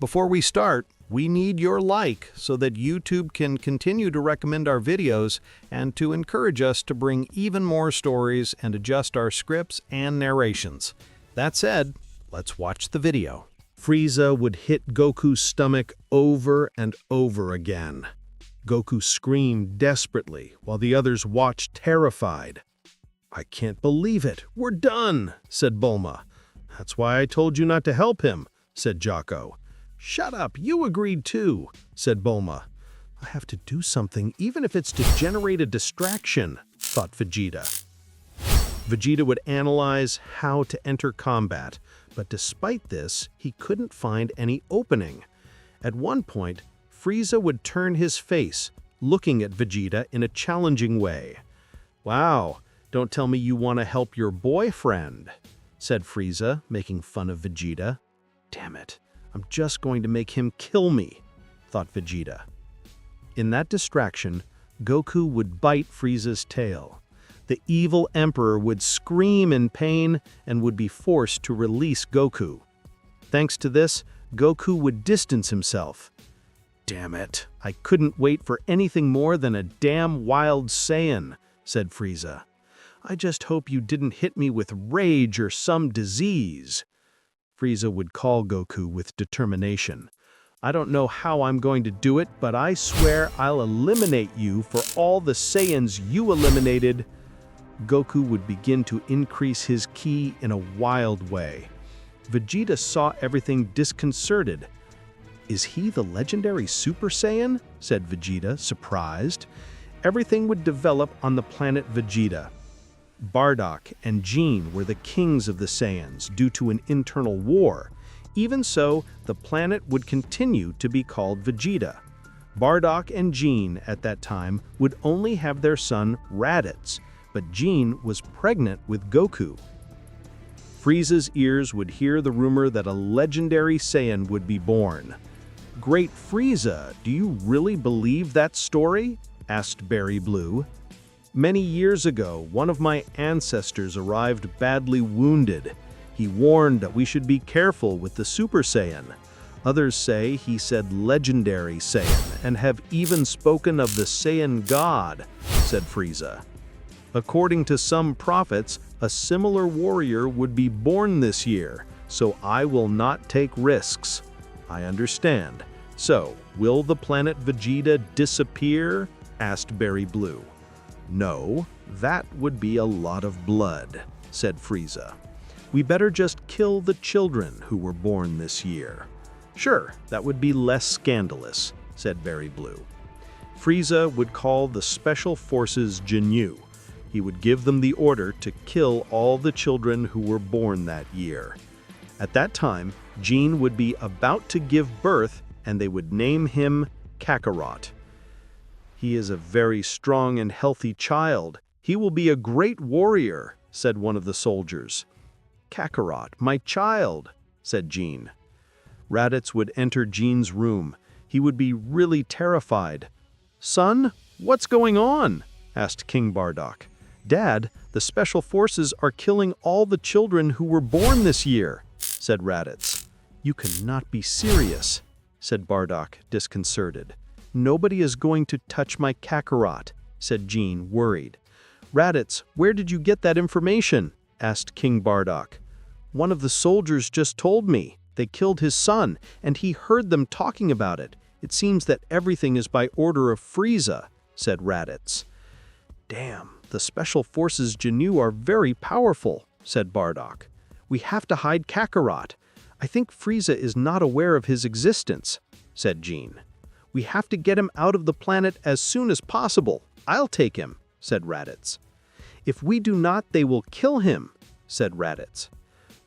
Before we start, we need your like so that YouTube can continue to recommend our videos and to encourage us to bring even more stories and adjust our scripts and narrations. That said, let's watch the video. Frieza would hit Goku's stomach over and over again. Goku screamed desperately while the others watched terrified. "I can't believe it. We're done," said Bulma. "That's why I told you not to help him," said Jocko. "Shut up, you agreed too," said Bulma. "I have to do something even if it's to generate a distraction," thought Vegeta. Vegeta would analyze how to enter combat, but despite this, he couldn't find any opening. At one point, Frieza would turn his face, looking at Vegeta in a challenging way. "Wow, don't tell me you want to help your boyfriend," said Frieza, making fun of Vegeta. "Damn it, I'm just going to make him kill me," thought Vegeta. In that distraction, Goku would bite Frieza's tail. The evil Emperor would scream in pain and would be forced to release Goku. Thanks to this, Goku would distance himself. "Damn it, I couldn't wait for anything more than a damn wild Saiyan," said Frieza. "I just hope you didn't hit me with rage or some disease." Frieza would call Goku with determination. "I don't know how I'm going to do it, but I swear I'll eliminate you for all the Saiyans you eliminated." Goku would begin to increase his ki in a wild way. Vegeta saw everything disconcerted. "Is he the legendary Super Saiyan?" said Vegeta, surprised. Everything would develop on the planet Vegeta. Bardock and Gene were the kings of the Saiyans due to an internal war. Even so, the planet would continue to be called Vegeta. Bardock and Gene at that time would only have their son Raditz, but Gene was pregnant with Goku. Frieza's ears would hear the rumor that a legendary Saiyan would be born. "Great Frieza, do you really believe that story?" asked Berry Blue. "Many years ago, one of my ancestors arrived badly wounded. He warned that we should be careful with the Super Saiyan. Others say he said legendary Saiyan and have even spoken of the Saiyan God," said Frieza. "According to some prophets, a similar warrior would be born this year, so I will not take risks." "I understand. So, will the planet Vegeta disappear?" asked Berry Blue. "No, that would be a lot of blood," said Frieza. "We better just kill the children who were born this year." "Sure, that would be less scandalous," said Berry Blue. Frieza would call the Special Forces Jinyu. He would give them the order to kill all the children who were born that year. At that time, Gene would be about to give birth and they would name him Kakarot. "He is a very strong and healthy child. He will be a great warrior," said one of the soldiers. "Kakarot, my child," said Gene. Raditz would enter Gene's room. He would be really terrified. "Son, what's going on?" asked King Bardock. "Dad, the Special Forces are killing all the children who were born this year," said Raditz. "You cannot be serious," said Bardock, disconcerted. "Nobody is going to touch my Kakarot," said Gene, worried. "Raditz, where did you get that information?" asked King Bardock. "One of the soldiers just told me. They killed his son, and he heard them talking about it. It seems that everything is by order of Frieza," said Raditz. "Damn, the Special Forces Jinyu are very powerful," said Bardock. "We have to hide Kakarot. I think Frieza is not aware of his existence," said Gene. "We have to get him out of the planet as soon as possible. I'll take him," said Raditz. "If we do not, they will kill him," said Raditz.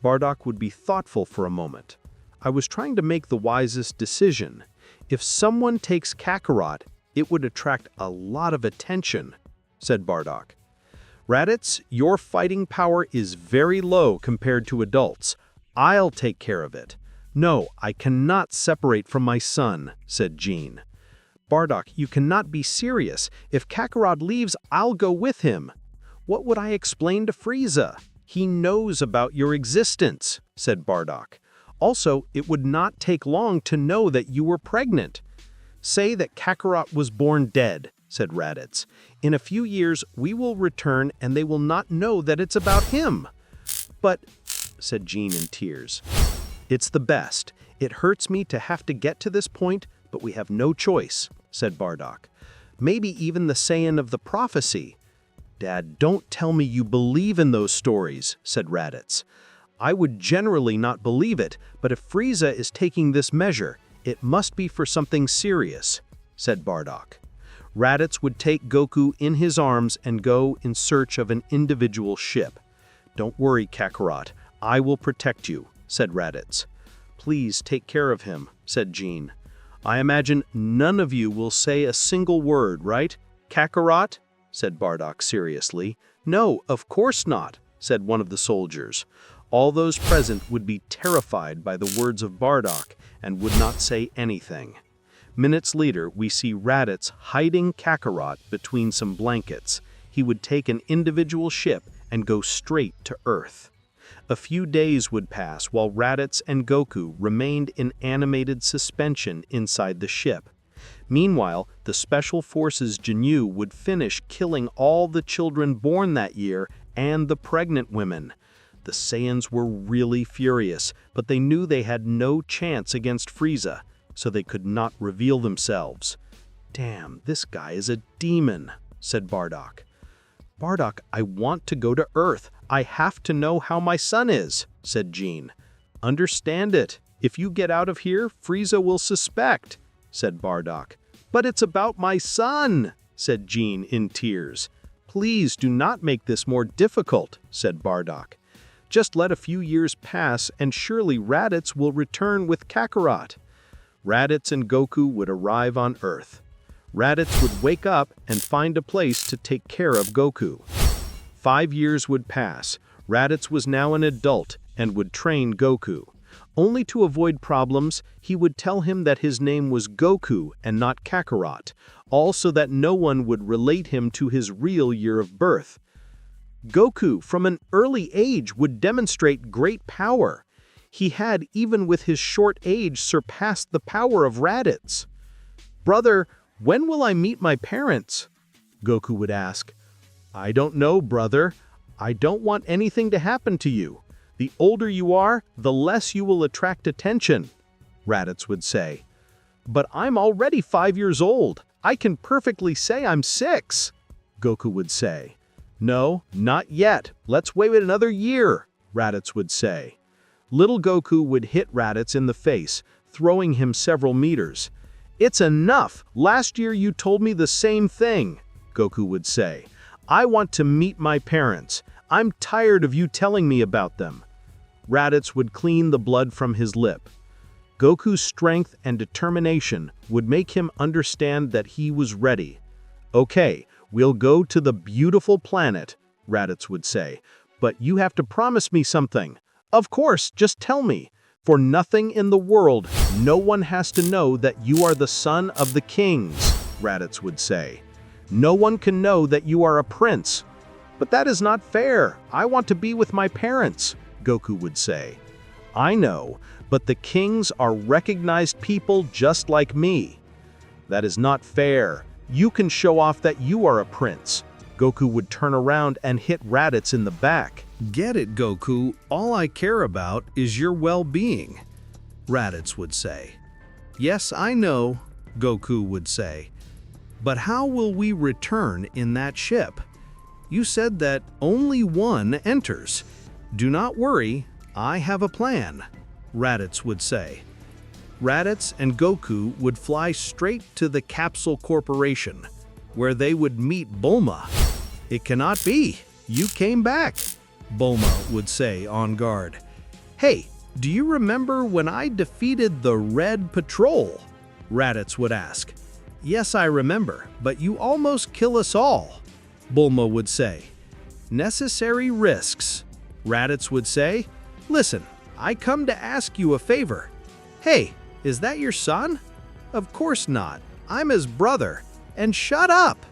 Bardock would be thoughtful for a moment. "I was trying to make the wisest decision. If someone takes Kakarot, it would attract a lot of attention," said Bardock. "Raditz, your fighting power is very low compared to adults. I'll take care of it." "No, I cannot separate from my son," said Gene. "Bardock, you cannot be serious. If Kakarot leaves, I'll go with him." "What would I explain to Frieza? He knows about your existence," said Bardock. Also, it would not take long to know that you were pregnant. Say that Kakarot was born dead, said Raditz. In a few years, we will return and they will not know that it's about him. But, said Jean in tears, it's the best. It hurts me to have to get to this point, but we have no choice, said Bardock. Maybe even the Saiyan of the prophecy. Dad, don't tell me you believe in those stories, said Raditz. I would generally not believe it, but if Frieza is taking this measure, it must be for something serious, said Bardock. Raditz would take Goku in his arms and go in search of an individual ship. Don't worry, Kakarot. I will protect you, said Raditz. Please take care of him, said Jean. I imagine none of you will say a single word, right? Kakarot? Said Bardock seriously. No, of course not, said one of the soldiers. All those present would be terrified by the words of Bardock and would not say anything. Minutes later, we see Raditz hiding Kakarot between some blankets. He would take an individual ship and go straight to Earth. A few days would pass while Raditz and Goku remained in animated suspension inside the ship. Meanwhile, the Special Forces Ginyu would finish killing all the children born that year and the pregnant women. The Saiyans were really furious, but they knew they had no chance against Frieza, so they could not reveal themselves. Damn, this guy is a demon, said Bardock. Bardock, I want to go to Earth. I have to know how my son is, said Jean. Understand it. If you get out of here, Frieza will suspect, said Bardock. But it's about my son, said Jean in tears. Please do not make this more difficult, said Bardock. Just let a few years pass and surely Raditz will return with Kakarot. Raditz and Goku would arrive on Earth. Raditz would wake up and find a place to take care of Goku. 5 years would pass. Raditz was now an adult and would train Goku. Only to avoid problems, he would tell him that his name was Goku and not Kakarot, all so that no one would relate him to his real year of birth. Goku, from an early age, would demonstrate great power. He had, even with his short age, surpassed the power of Raditz. Brother, when will I meet my parents? Goku would ask. I don't know, brother. I don't want anything to happen to you. The older you are, the less you will attract attention, Raditz would say. But I'm already 5 years old. I can perfectly say I'm 6, Goku would say. No, not yet. Let's wait another year, Raditz would say. Little Goku would hit Raditz in the face, throwing him several meters. It's enough. Last year you told me the same thing, Goku would say. I want to meet my parents. I'm tired of you telling me about them. Raditz would clean the blood from his lip. Goku's strength and determination would make him understand that he was ready. Okay, we'll go to the beautiful planet, Raditz would say. But you have to promise me something. Of course, just tell me. For nothing in the world, no one has to know that you are the son of the kings, Raditz would say. No one can know that you are a prince. But that is not fair. I want to be with my parents, Goku would say. I know, but the kings are recognized people just like me. That is not fair. You can show off that you are a prince. Goku would turn around and hit Raditz in the back. Get it, Goku. All I care about is your well-being, Raditz would say. Yes, I know, Goku would say. But how will we return in that ship? You said that only one enters. Do not worry, I have a plan, Raditz would say. Raditz and Goku would fly straight to the Capsule Corporation, where they would meet Bulma. It cannot be. You came back, Bulma would say on guard. Hey, do you remember when I defeated the Red Patrol? Raditz would ask. Yes, I remember, but you almost kill us all, Bulma would say. Necessary risks, Raditz would say. Listen, I come to ask you a favor. Hey, is that your son? Of course not. I'm his brother. And shut up,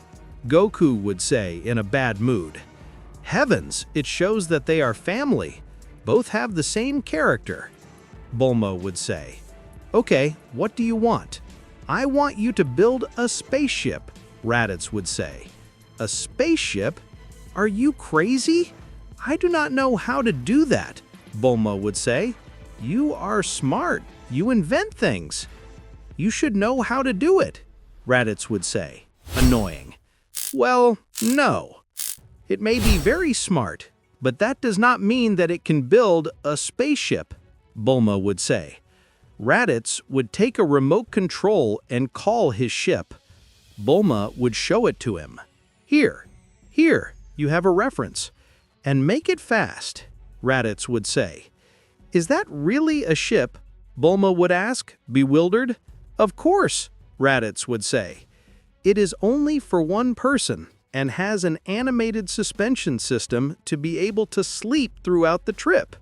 Goku would say in a bad mood. Heavens, it shows that they are family. Both have the same character. Bulma would say. Okay, what do you want? I want you to build a spaceship, Raditz would say. A spaceship? Are you crazy? I do not know how to do that, Bulma would say. You are smart. You invent things. You should know how to do it, Raditz would say, annoying. Well, no. It may be very smart, but that does not mean that it can build a spaceship, Bulma would say. Raditz would take a remote control and call his ship. Bulma would show it to him. Here, you have a reference. And make it fast, Raditz would say. Is that really a ship? Bulma would ask, bewildered. Of course, Raditz would say. It is only for one person and has an animated suspension system to be able to sleep throughout the trip.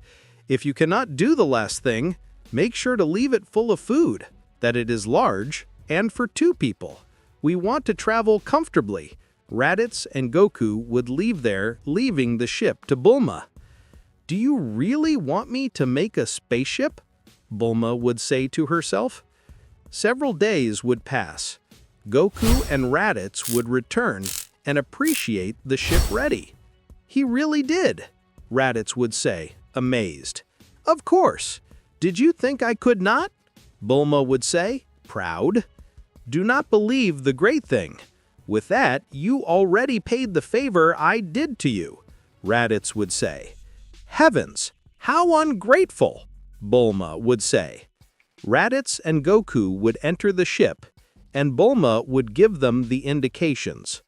If you cannot do the last thing, make sure to leave it full of food, that it is large, and for 2 people. We want to travel comfortably. Raditz and Goku would leave there, leaving the ship to Bulma. Do you really want me to make a spaceship? Bulma would say to herself. Several days would pass. Goku and Raditz would return and appreciate the ship ready. He really did, Raditz would say, amazed. Of course. Did you think I could not? Bulma would say, proud. Do not believe the great thing. With that, you already paid the favor I did to you, Raditz would say. Heavens, how ungrateful, Bulma would say. Raditz and Goku would enter the ship, and Bulma would give them the indications.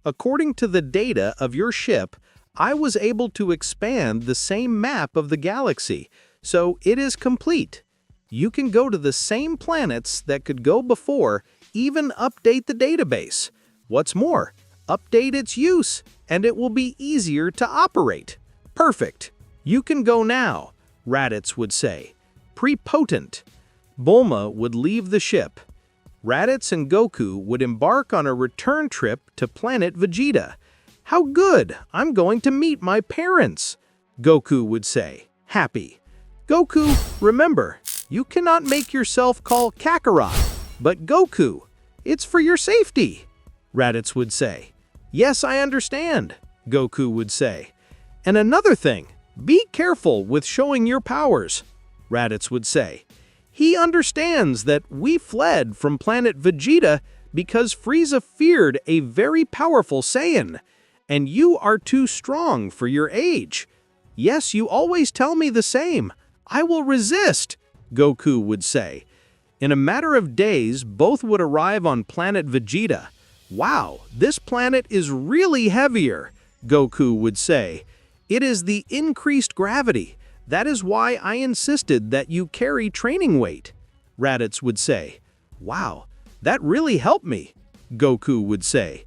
According to the data of your ship, I was able to expand the same map of the galaxy, so it is complete. You can go to the same planets that could go before, even update the database. What's more, update its use, and it will be easier to operate. Perfect. You can go now, Raditz would say. Prepotent. Bulma would leave the ship. Raditz and Goku would embark on a return trip to planet Vegeta. How good! I'm going to meet my parents, Goku would say, happy. Goku, remember, you cannot make yourself call Kakarot, but Goku, it's for your safety, Raditz would say. Yes, I understand, Goku would say. And another thing, be careful with showing your powers, Raditz would say. He understands that we fled from planet Vegeta because Frieza feared a very powerful Saiyan, and you are too strong for your age. Yes, you always tell me the same. I will resist, Goku would say. In a matter of days, both would arrive on planet Vegeta. Wow, this planet is really heavier, Goku would say. It is the increased gravity. That is why I insisted that you carry training weight, Raditz would say. Wow, that really helped me, Goku would say.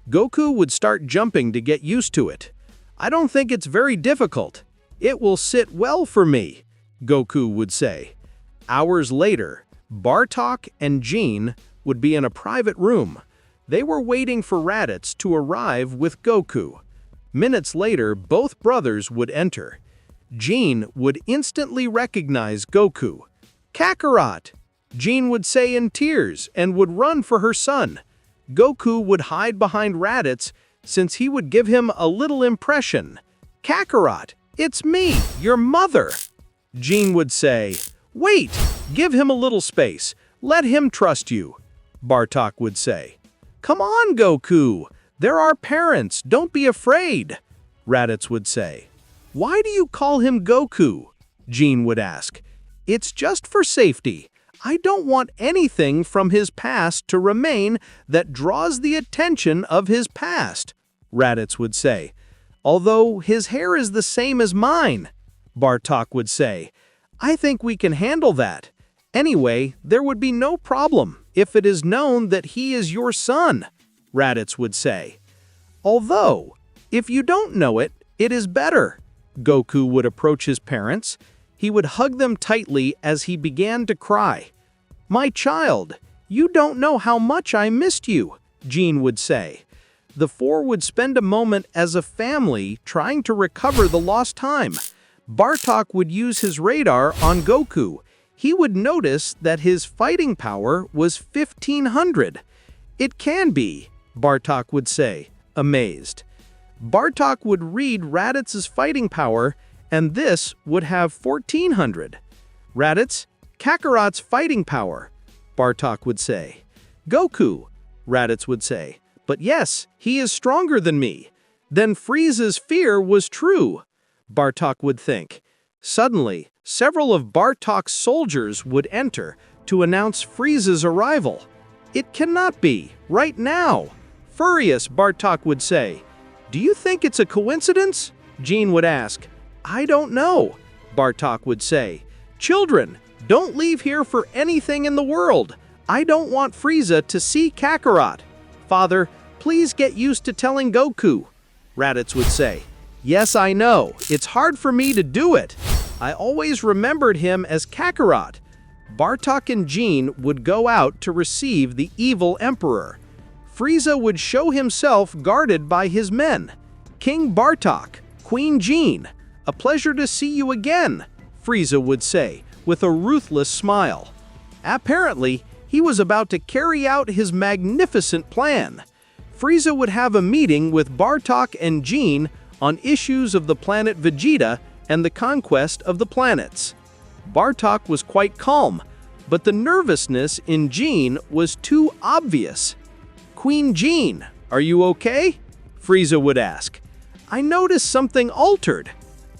Goku would start jumping to get used to it. I don't think it's very difficult. It will sit well for me, Goku would say. Hours later, Bartok and Jean would be in a private room. They were waiting for Raditz to arrive with Goku. Minutes later, both brothers would enter. Jean would instantly recognize Goku. Kakarot, Jean would say in tears and would run for her son. Goku would hide behind Raditz since he would give him a little impression. Kakarot, it's me, your mother. Jean would say, wait, give him a little space. Let him trust you, Bartok would say. Come on, Goku. They're our parents. Don't be afraid, Raditz would say. Why do you call him Goku? Jean would ask. It's just for safety. I don't want anything from his past to remain that draws the attention of his past, Raditz would say. Although his hair is the same as mine, Bartok would say. I think we can handle that. Anyway, there would be no problem if it is known that he is your son, Raditz would say. Although, if you don't know it, it is better. Goku would approach his parents. He would hug them tightly as he began to cry. My child, you don't know how much I missed you, Jean would say. The four would spend a moment as a family trying to recover the lost time. Bartok would use his radar on Goku. he would notice that his fighting power was 1500. It can be, Bartok would say, amazed. Bartok would read Raditz's fighting power, and this would have 1400. Raditz, Kakarot's fighting power, Bartok would say. Goku, Raditz would say. But yes, he is stronger than me. Then Frieza's fear was true, Bartok would think. Suddenly, several of Bartok's soldiers would enter to announce Frieza's arrival. It cannot be, right now. Furious, Bartok would say. Do you think it's a coincidence? Jean would ask. I don't know, Bartok would say. Children, don't leave here for anything in the world. I don't want Frieza to see Kakarot. Father, please get used to telling Goku, Raditz would say. Yes, I know. It's hard for me to do it. I always remembered him as Kakarot. Bartok and Jean would go out to receive the evil emperor. Frieza would show himself guarded by his men. King Bartok, Queen Jean, a pleasure to see you again, Frieza would say, with a ruthless smile. Apparently, he was about to carry out his magnificent plan. Frieza would have a meeting with Bartok and Jean on issues of the planet Vegeta and the conquest of the planets. Bartok was quite calm, but the nervousness in Jean was too obvious. Queen Jean, are you okay? Frieza would ask. I noticed something altered.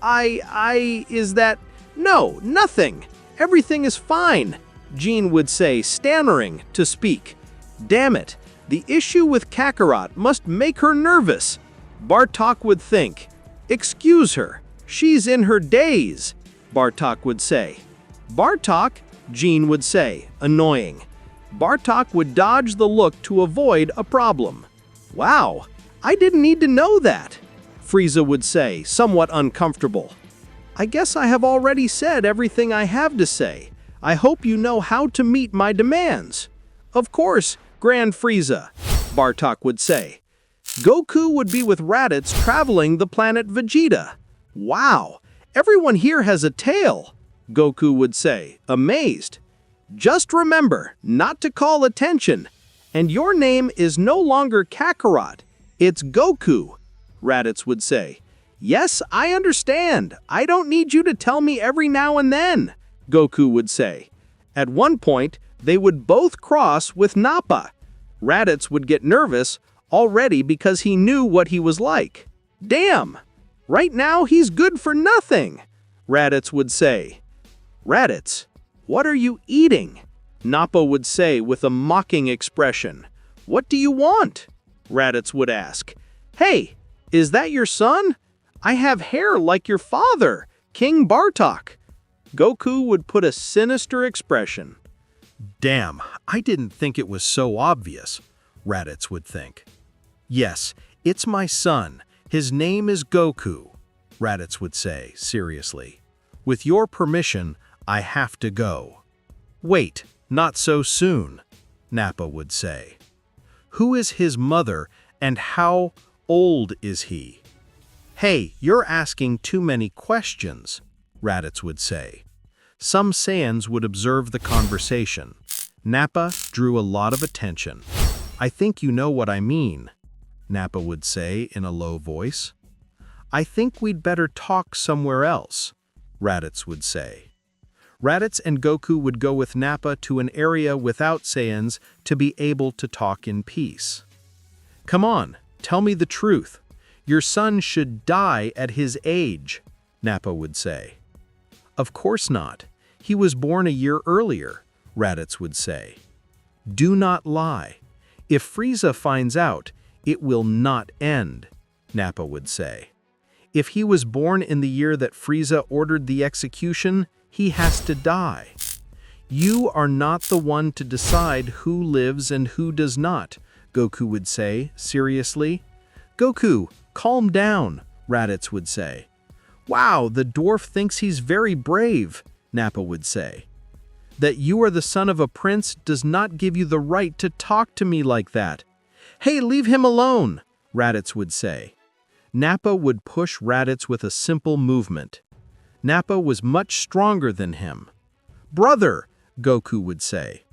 Is that? No, nothing. Everything is fine, Jean would say, stammering to speak. Damn it, the issue with Kakarot must make her nervous. Bartok would think. Excuse her, she's in her daze, Bartok would say. Bartok, Jean would say, annoying. Bartok would dodge the look to avoid a problem. Wow, I didn't need to know that, Frieza would say, somewhat uncomfortable. I guess I have already said everything I have to say. I hope you know how to meet my demands. Of course, Grand Frieza, Bartok would say. Goku would be with Raditz traveling the planet Vegeta. Wow, everyone here has a tail, Goku would say, amazed. Just remember not to call attention. And your name is no longer Kakarot, it's Goku, Raditz would say. Yes, I understand. I don't need you to tell me every now and then, Goku would say. At one point, they would both cross with Nappa. Raditz would get nervous already because he knew what he was like. Damn! Right now he's good for nothing, Raditz would say. Raditz, what are you eating? Nappa would say with a mocking expression. What do you want? Raditz would ask. Hey, is that your son? I have hair like your father, King Bartok. Goku would put a sinister expression. Damn, I didn't think it was so obvious, Raditz would think. Yes, it's my son. His name is Goku, Raditz would say, seriously. With your permission, I have to go. Wait, not so soon, Nappa would say. Who is his mother and how old is he? Hey, you're asking too many questions, Raditz would say. Some Saiyans would observe the conversation. Nappa drew a lot of attention. I think you know what I mean, Nappa would say in a low voice. I think we'd better talk somewhere else, Raditz would say. Raditz and Goku would go with Nappa to an area without Saiyans to be able to talk in peace. Come on, tell me the truth. Your son should die at his age, Nappa would say. Of course not. He was born a year earlier, Raditz would say. Do not lie. If Frieza finds out, it will not end, Nappa would say. If he was born in the year that Frieza ordered the execution, he has to die. You are not the one to decide who lives and who does not, Goku would say, seriously. Goku, calm down, Raditz would say. Wow, the dwarf thinks he's very brave, Nappa would say. That you are the son of a prince does not give you the right to talk to me like that. Hey, leave him alone, Raditz would say. Nappa would push Raditz with a simple movement. Nappa was much stronger than him. "Brother," Goku would say.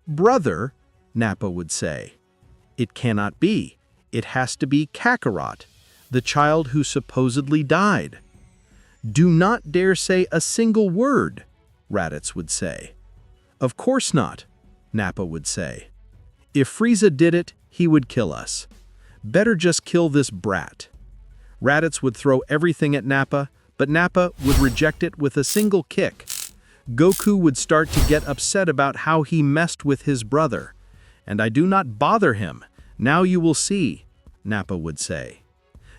"Brother," Nappa would say. "It cannot be. It has to be Kakarot, the child who supposedly died." "Do not dare say a single word," Raditz would say. "Of course not," Nappa would say. "If Frieza did it, he would kill us. Better just kill this brat." Raditz would throw everything at Nappa, but Nappa would reject it with a single kick. Goku would start to get upset about how he messed with his brother. "And I do not bother him. Now you will see," Nappa would say.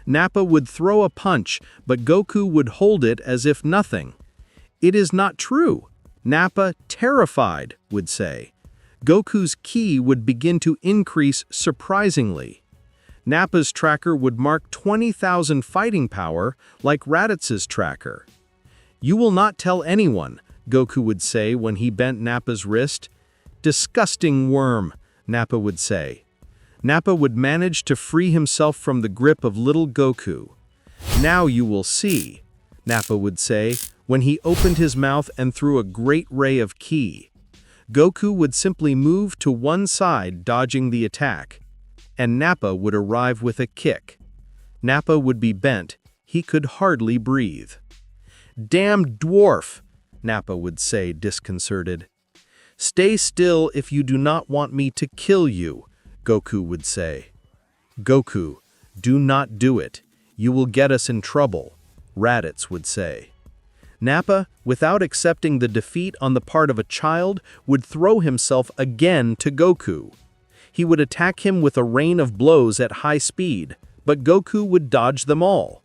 Nappa would throw a punch, but Goku would hold it as if nothing. "It is not true," Nappa, terrified, would say. Goku's ki would begin to increase surprisingly. Nappa's tracker would mark 20,000 fighting power like Raditz's tracker. "You will not tell anyone," Goku would say when he bent Nappa's wrist. "Disgusting worm," Nappa would say. Nappa would manage to free himself from the grip of little Goku. "Now you will see," Nappa would say when he opened his mouth and threw a great ray of ki. Goku would simply move to one side, dodging the attack, and Nappa would arrive with a kick. Nappa would be bent. He could hardly breathe. "Damn dwarf," Nappa would say, disconcerted. "Stay still if you do not want me to kill you," Goku would say. "Goku, do not do it. You will get us in trouble," Raditz would say. Nappa, without accepting the defeat on the part of a child, would throw himself again to Goku. He would attack him with a rain of blows at high speed, but Goku would dodge them all.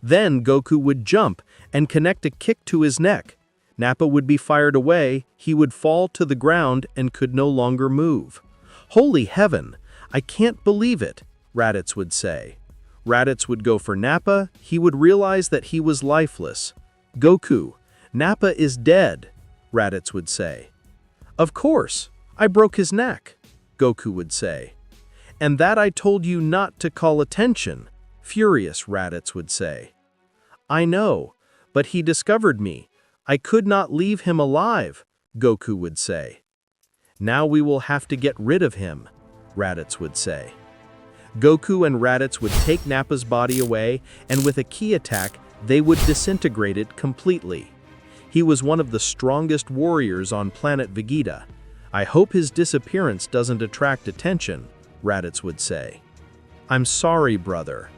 Then Goku would jump and connect a kick to his neck. Nappa would be fired away, he would fall to the ground and could no longer move. "Holy heaven, I can't believe it," Raditz would say. Raditz would go for Nappa. He would realize that he was lifeless. "Goku, Nappa is dead," Raditz would say. "Of course, I broke his neck," Goku would say. "And that I told you not to call attention," furious Raditz would say. "I know, but he discovered me. I could not leave him alive," Goku would say. "Now we will have to get rid of him," Raditz would say. Goku and Raditz would take Nappa's body away, and with a ki attack, they would disintegrate it completely. He was one of the strongest warriors on planet Vegeta. "I hope his disappearance doesn't attract attention," Raditz would say. "I'm sorry, brother,"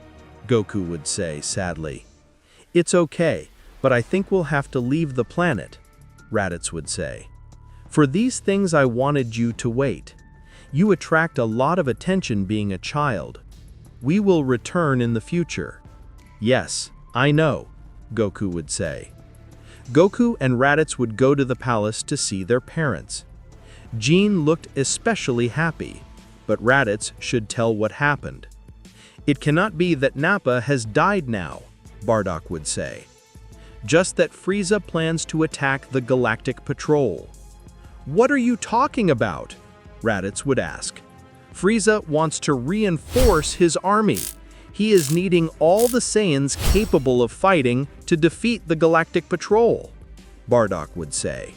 Goku would say sadly. "It's okay, but I think we'll have to leave the planet," Raditz would say. "For these things I wanted you to wait. You attract a lot of attention being a child. We will return in the future." "Yes, I know," Goku would say. Goku and Raditz would go to the palace to see their parents. Jean looked especially happy, but Raditz should tell what happened. "It cannot be that Nappa has died now," Bardock would say. "Just that Frieza plans to attack the Galactic Patrol." "What are you talking about?" Raditz would ask. "Frieza wants to reinforce his army. He is needing all the Saiyans capable of fighting to defeat the Galactic Patrol," Bardock would say.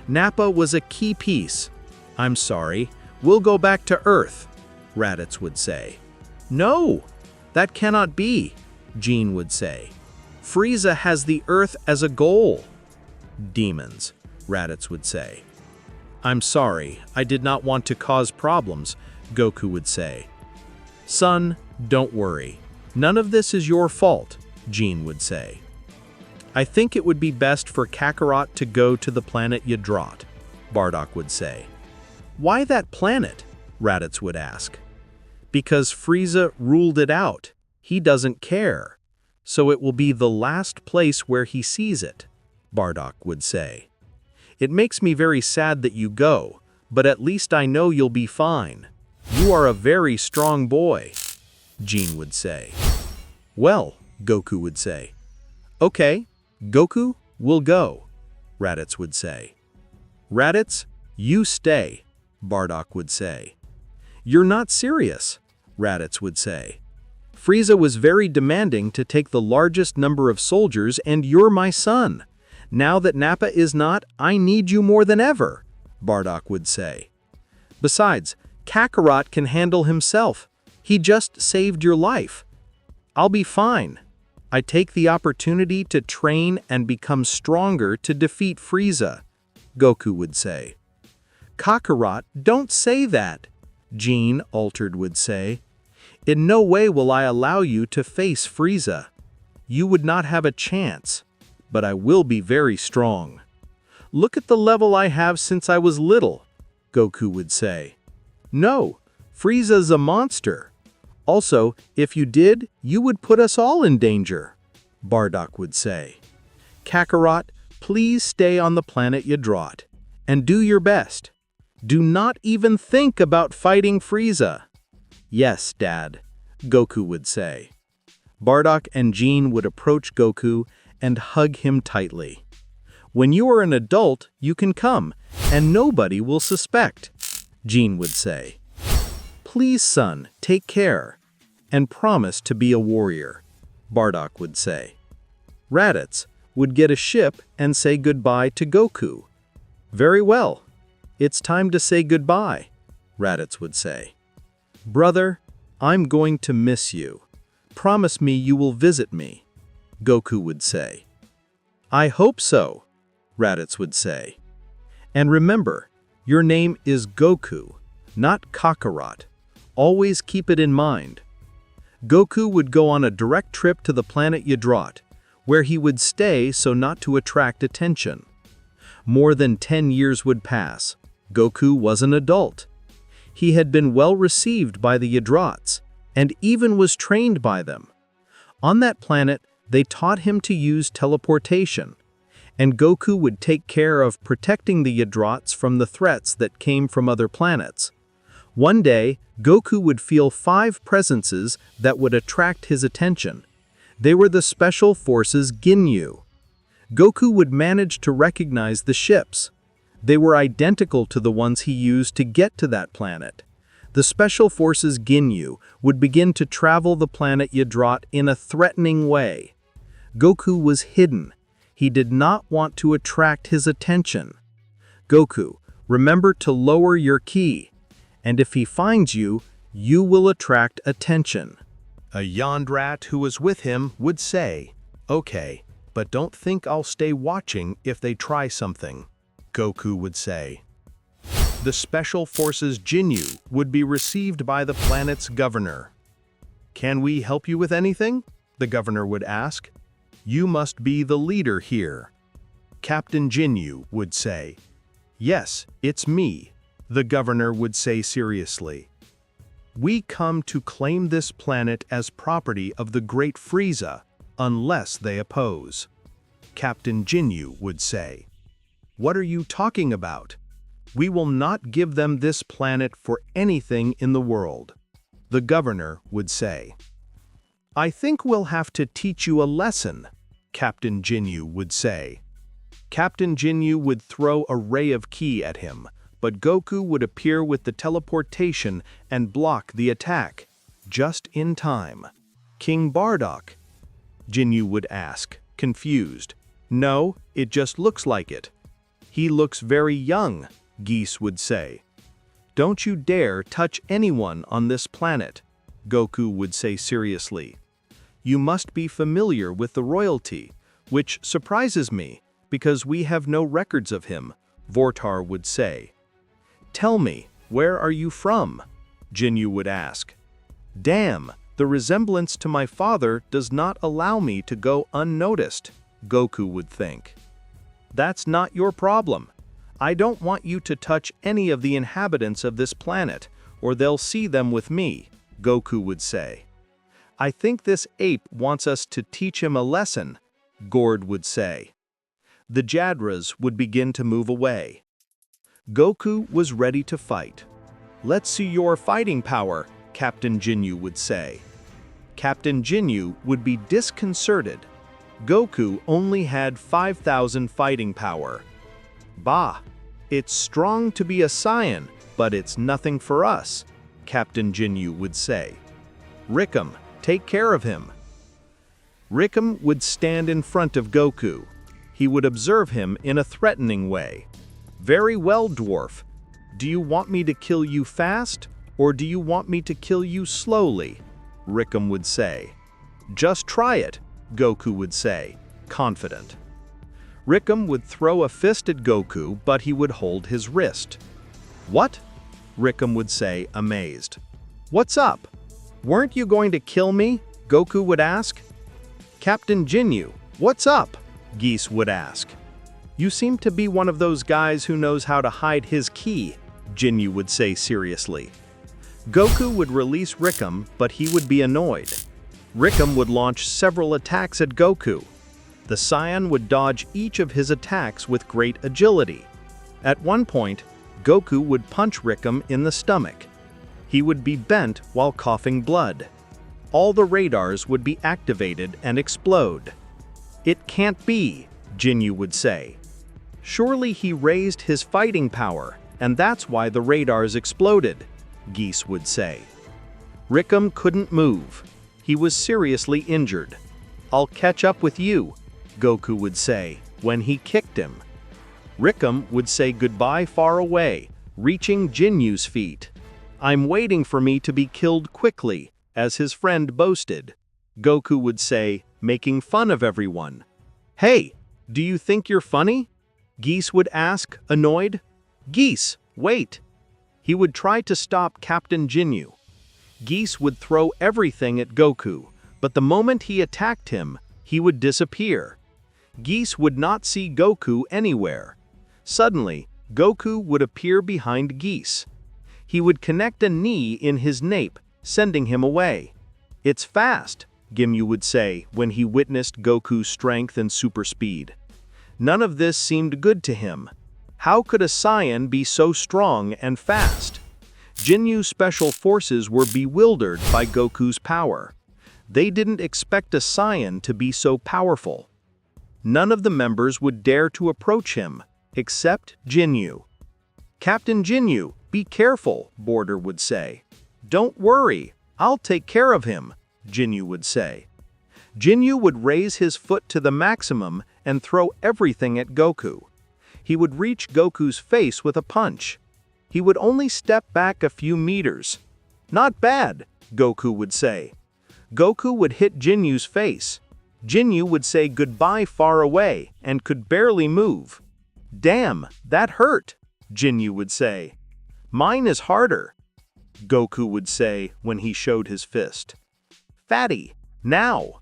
"Nappa was a key piece. I'm sorry, we'll go back to Earth," Raditz would say. "No, that cannot be," Jean would say. "Frieza has the Earth as a goal." "Demons," Raditz would say. "I'm sorry, I did not want to cause problems," Goku would say. "Son, don't worry. None of this is your fault," Jean would say. "I think it would be best for Kakarot to go to the planet Yadrot," Bardock would say. "Why that planet?" Raditz would ask. "Because Frieza ruled it out. He doesn't care. So it will be the last place where he sees it," Bardock would say. "It makes me very sad that you go, but at least I know you'll be fine. You are a very strong boy," Jean would say. "Well," Goku would say. "Okay, Goku, we'll go," Raditz would say. "Raditz, you stay," Bardock would say. "You're not serious," Raditz would say. "Frieza was very demanding to take the largest number of soldiers, and you're my son. Now that Nappa is not, I need you more than ever, Bardock would say. Besides, Kakarot can handle himself. He just saved your life. I'll be fine. I take the opportunity to train and become stronger to defeat Frieza, Goku would say. Kakarot, don't say that, Jean, altered, would say. In no way will I allow you to face Frieza. You would not have a chance, but I will be very strong. Look at the level I have since I was little, Goku would say. No, Frieza's a monster. Also, if you did, you would put us all in danger, Bardock would say. Kakarot, please stay on the planet Yedrot, and do your best. Do not even think about fighting Frieza. Yes, Dad, Goku would say. Bardock and Jean would approach Goku and hug him tightly. When you are an adult, you can come, and nobody will suspect, Jean would say. Please, son, take care, and promise to be a warrior, Bardock would say. Raditz would get a ship and say goodbye to Goku. Very well. It's time to say goodbye, Raditz would say. Brother, I'm going to miss you. Promise me you will visit me, Goku would say. I hope so, Raditz would say. And remember, your name is Goku, not Kakarot. Always keep it in mind. Goku would go on a direct trip to the planet Yedrot, where he would stay so not to attract attention. More than 10 years would pass. Goku was an adult. He had been well received by the Yedrots, and even was trained by them. On that planet, they taught him to use teleportation, and Goku would take care of protecting the Yedrots from the threats that came from other planets. One day, Goku would feel 5 presences that would attract his attention. They were the Special Forces Ginyu. Goku would manage to recognize the ships. They were identical to the ones he used to get to that planet. The Special Forces Ginyu would begin to travel the planet Yedrot in a threatening way. Goku was hidden. He did not want to attract his attention. Goku, remember to lower your ki, and if he finds you, you will attract attention. A Yondrat who was with him would say, Okay, but don't think I'll stay watching if they try something, Goku would say. The Special Forces Ginyu would be received by the planet's governor. Can we help you with anything? The governor would ask. You must be the leader here. Captain Ginyu would say. Yes, it's me, the governor would say seriously. We come to claim this planet as property of the great Frieza, unless they oppose. Captain Ginyu would say. What are you talking about? We will not give them this planet for anything in the world, the governor would say. I think we'll have to teach you a lesson, Captain Ginyu would say. Captain Ginyu would throw a ray of ki at him, but Goku would appear with the teleportation and block the attack, just in time. King Bardock? Ginyu would ask, confused. No, it just looks like it. He looks very young, Geese would say. Don't you dare touch anyone on this planet, Goku would say seriously. You must be familiar with the royalty, which surprises me, because we have no records of him, Vortar would say. Tell me, where are you from? Ginyu would ask. Damn, the resemblance to my father does not allow me to go unnoticed, Goku would think. That's not your problem. I don't want you to touch any of the inhabitants of this planet, or they'll see them with me, Goku would say. I think this ape wants us to teach him a lesson, Gord would say. The Jadras would begin to move away. Goku was ready to fight. Let's see your fighting power, Captain Ginyu would say. Captain Ginyu would be disconcerted. Goku only had 5,000 fighting power. Bah, it's strong to be a Saiyan, but it's nothing for us, Captain Ginyu would say. Rickham, take care of him. Rickham would stand in front of Goku. He would observe him in a threatening way. "Very well, dwarf. Do you want me to kill you fast, or do you want me to kill you slowly?" Rickham would say. "Just try it," Goku would say, confident. Rickham would throw a fist at Goku, but he would hold his wrist. "What?" Rickham would say, amazed. "What's up? Weren't you going to kill me?" Goku would ask. "Captain Ginyu, what's up?" Geese would ask. "You seem to be one of those guys who knows how to hide his ki," Ginyu would say seriously. Goku would release Rickham, but he would be annoyed. Rickham would launch several attacks at Goku. The Saiyan would dodge each of his attacks with great agility. At one point, Goku would punch Rickham in the stomach. He would be bent while coughing blood. All the radars would be activated and explode. "It can't be," Ginyu would say. "Surely he raised his fighting power, and that's why the radars exploded," Geese would say. Rickham couldn't move. He was seriously injured. "I'll catch up with you," Goku would say when he kicked him. Rickham would say goodbye far away, reaching Jinyu's feet. "I'm waiting for me to be killed quickly," as his friend boasted. Goku would say, making fun of everyone. "Hey, do you think you're funny?" Geese would ask, annoyed. "Geese, wait!" He would try to stop Captain Ginyu. Geese would throw everything at Goku, but the moment he attacked him, he would disappear. Geese would not see Goku anywhere. Suddenly, Goku would appear behind Geese. He would connect a knee in his nape, sending him away. "It's fast," Ginyu would say when he witnessed Goku's strength and super speed. None of this seemed good to him. How could a Saiyan be so strong and fast? Jinyu's special forces were bewildered by Goku's power. They didn't expect a Saiyan to be so powerful. None of the members would dare to approach him, except Ginyu. "Captain Ginyu, be careful," Border would say. "Don't worry, I'll take care of him," Ginyu would say. Ginyu would raise his foot to the maximum and throw everything at Goku. He would reach Goku's face with a punch. He would only step back a few meters. "Not bad," Goku would say. Goku would hit Jinyu's face. Ginyu would say goodbye far away and could barely move. "Damn, that hurt," Ginyu would say. "Mine is harder," Goku would say when he showed his fist. "Fatty, now,"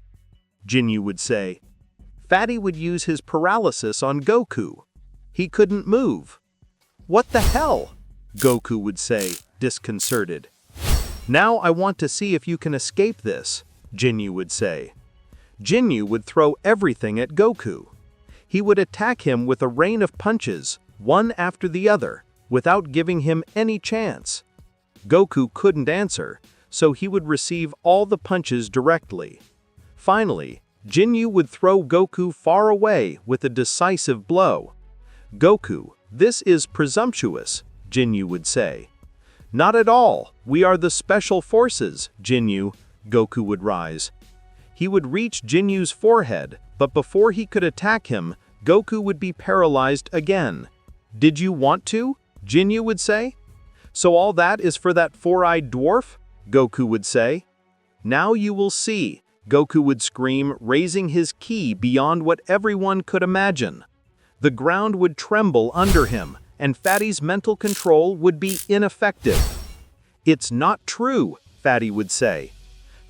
Ginyu would say. Fatty would use his paralysis on Goku. He couldn't move. "What the hell?" Goku would say, disconcerted. "Now I want to see if you can escape this," Ginyu would say. Ginyu would throw everything at Goku. He would attack him with a rain of punches, one after the other, without giving him any chance. Goku couldn't answer, so he would receive all the punches directly. Finally, Ginyu would throw Goku far away with a decisive blow. "Goku, this is presumptuous," Ginyu would say. "Not at all, we are the Special Forces, Ginyu," Goku would rise. He would reach Jinyu's forehead, but before he could attack him, Goku would be paralyzed again. "Did you want to?" Ginyu would say. "So all that is for that four-eyed dwarf?" Goku would say. "Now you will see," Goku would scream, raising his ki beyond what everyone could imagine. The ground would tremble under him, and Fatty's mental control would be ineffective. "It's not true," Fatty would say.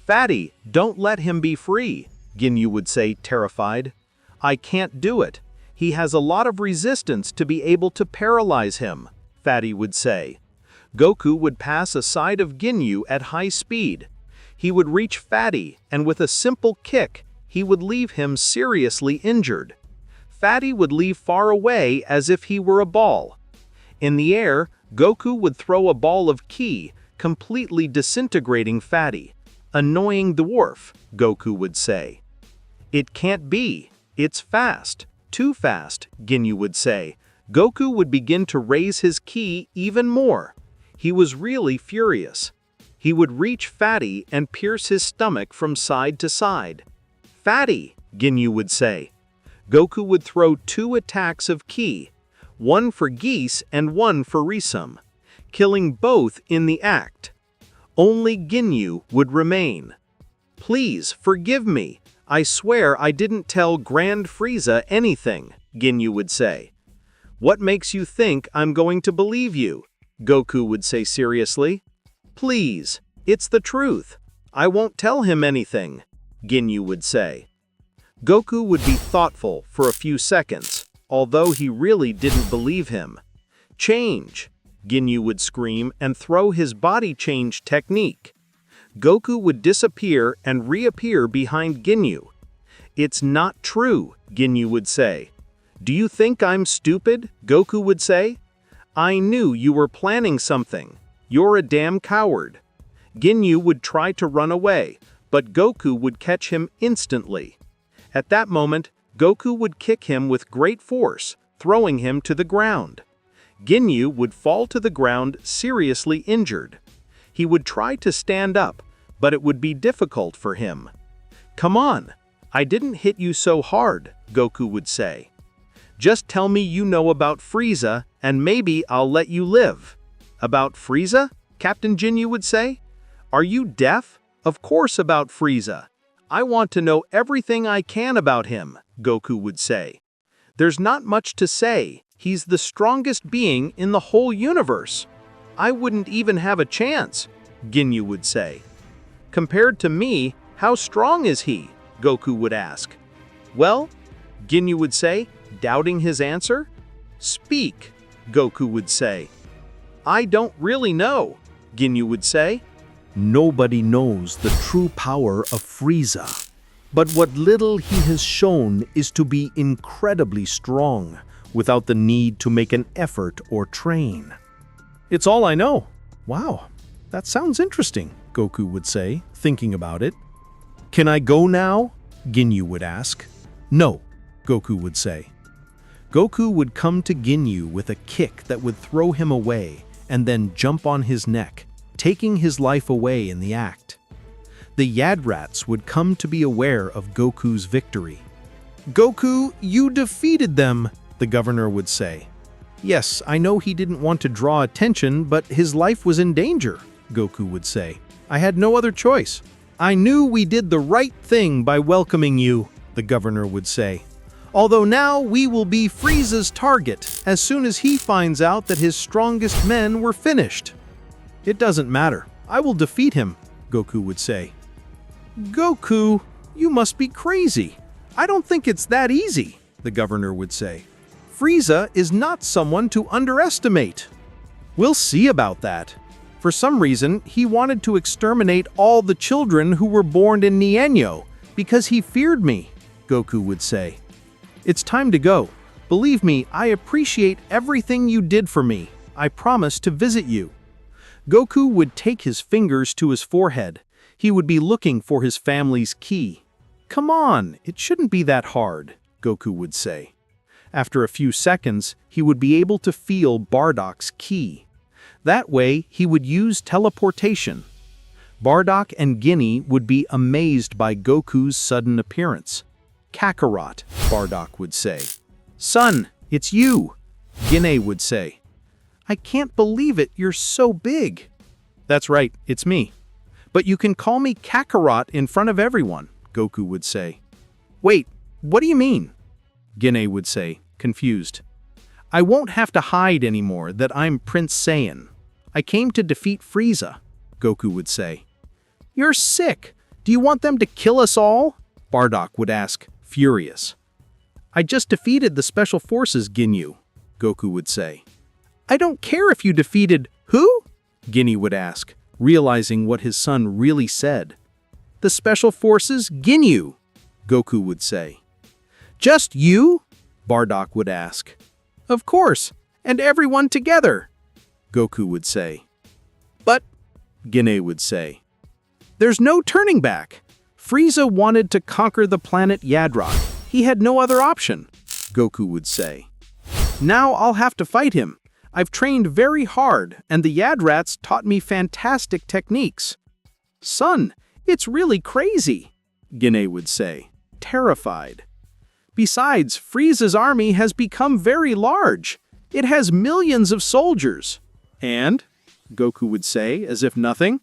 "Fatty, don't let him be free," Ginyu would say, terrified. "I can't do it. He has a lot of resistance to be able to paralyze him," Fatty would say. Goku would pass aside of Ginyu at high speed. He would reach Fatty, and with a simple kick, he would leave him seriously injured. Fatty would leave far away as if he were a ball. In the air, Goku would throw a ball of ki, completely disintegrating Fatty. "Annoying dwarf," Goku would say. "It can't be. It's fast. Too fast," Ginyu would say. Goku would begin to raise his ki even more. He was really furious. He would reach Fatty and pierce his stomach from side to side. "Fatty," Ginyu would say. Goku would throw 2 attacks of ki, one for geese and one for Risum, killing both in the act. Only Ginyu would remain. "Please forgive me. I swear I didn't tell Grand Frieza anything," Ginyu would say. "What makes you think I'm going to believe you?" Goku would say seriously. "Please, it's the truth. I won't tell him anything," Ginyu would say. Goku would be thoughtful for a few seconds, although he really didn't believe him. "Change!" Ginyu would scream and throw his body change technique. Goku would disappear and reappear behind Ginyu. "It's not true," Ginyu would say. "Do you think I'm stupid?" Goku would say. "I knew you were planning something. You're a damn coward." Ginyu would try to run away, but Goku would catch him instantly. At that moment, Goku would kick him with great force, throwing him to the ground. Ginyu would fall to the ground seriously injured. He would try to stand up, but it would be difficult for him. "Come on, I didn't hit you so hard," Goku would say. "Just tell me you know about Frieza, and maybe I'll let you live." "About Frieza?" Captain Ginyu would say. "Are you deaf? Of course about Frieza. I want to know everything I can about him," Goku would say. "There's not much to say. He's the strongest being in the whole universe. I wouldn't even have a chance," Ginyu would say. "Compared to me, how strong is he?" Goku would ask. "Well," Ginyu would say, doubting his answer. "Speak," Goku would say. "I don't really know," Ginyu would say. Nobody knows the true power of Frieza, but what little he has shown is to be incredibly strong, without the need to make an effort or train. "It's all I know." "Wow, that sounds interesting," Goku would say, thinking about it. "Can I go now?" Ginyu would ask. "No," Goku would say. Goku would come to Ginyu with a kick that would throw him away and then jump on his neck, taking his life away in the act. The Yadrats would come to be aware of Goku's victory. "Goku, you defeated them," the governor would say. "Yes, I know he didn't want to draw attention, but his life was in danger," Goku would say. "I had no other choice." "I knew we did the right thing by welcoming you," the governor would say. "Although now we will be Frieza's target as soon as he finds out that his strongest men were finished." "It doesn't matter. I will defeat him," Goku would say. "Goku, you must be crazy. I don't think it's that easy," the governor would say. "Frieza is not someone to underestimate." "We'll see about that. For some reason, he wanted to exterminate all the children who were born in Nienyo because he feared me," Goku would say. "It's time to go. Believe me, I appreciate everything you did for me. I promise to visit you." Goku would take his fingers to his forehead. He would be looking for his family's ki. "Come on, it shouldn't be that hard," Goku would say. After a few seconds, he would be able to feel Bardock's ki. That way, he would use teleportation. Bardock and Guinea would be amazed by Goku's sudden appearance. "Kakarot," Bardock would say. "Son, it's you," Guinea would say. "I can't believe it, you're so big." "That's right, it's me. But you can call me Kakarot in front of everyone," Goku would say. "Wait, what do you mean?" Guinea would say, confused. "I won't have to hide anymore that I'm Prince Saiyan. I came to defeat Frieza," Goku would say. "You're sick. Do you want them to kill us all?" Bardock would ask, furious. "I just defeated the Special Forces, Ginyu," Goku would say. "I don't care if you defeated who?" Guinea would ask, realizing what his son really said. "The Special Forces, Ginyu," Goku would say. "Just you?" Bardock would ask. "Of course, and everyone together," Goku would say. "But," Guinea would say, "there's no turning back. Frieza wanted to conquer the planet Yadrat. He had no other option," Goku would say. "Now I'll have to fight him. I've trained very hard, and the Yadrats taught me fantastic techniques." "Son, it's really crazy," Guinea would say, terrified. Besides, Frieza's army has become very large. It has millions of soldiers. And, Goku would say, as if nothing,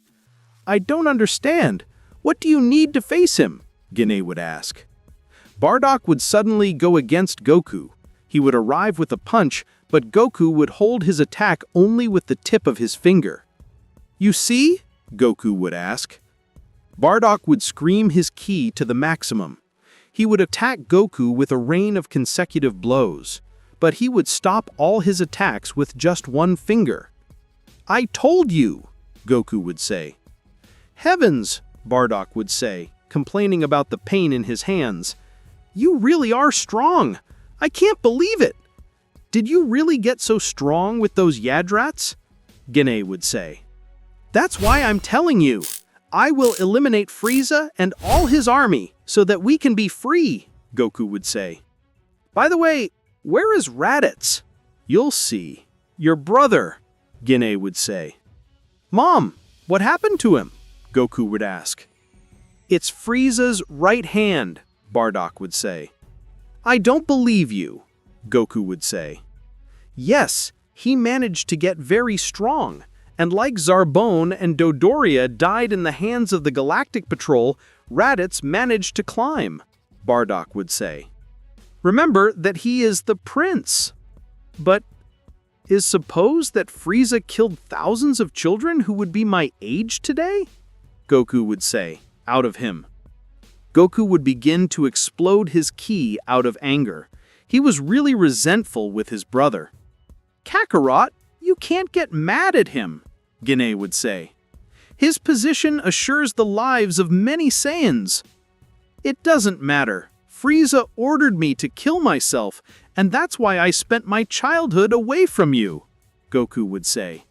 I don't understand. What do you need to face him? Gine would ask. Bardock would suddenly go against Goku. He would arrive with a punch, but Goku would hold his attack only with the tip of his finger. You see? Goku would ask. Bardock would scream his ki to the maximum. He would attack Goku with a rain of consecutive blows, but he would stop all his attacks with just one finger. I told you, Goku would say. Heavens, Bardock would say, complaining about the pain in his hands. You really are strong. I can't believe it. Did you really get so strong with those Yadrats? Gine would say. That's why I'm telling you. I will eliminate Frieza and all his army so that we can be free, Goku would say. By the way, where is Raditz? You'll see. Your brother, Gine would say. Mom, what happened to him? Goku would ask. It's Frieza's right hand, Bardock would say. I don't believe you, Goku would say. Yes, he managed to get very strong, and like Zarbon and Dodoria died in the hands of the Galactic Patrol, Raditz managed to climb, Bardock would say. Remember that he is the prince. But is suppose that Frieza killed thousands of children who would be my age today? Goku would say, out of him. Goku would begin to explode his ki out of anger. He was really resentful with his brother. Kakarot, you can't get mad at him, Gine would say. His position assures the lives of many Saiyans. It doesn't matter. Frieza ordered me to kill myself, and that's why I spent my childhood away from you, Goku would say.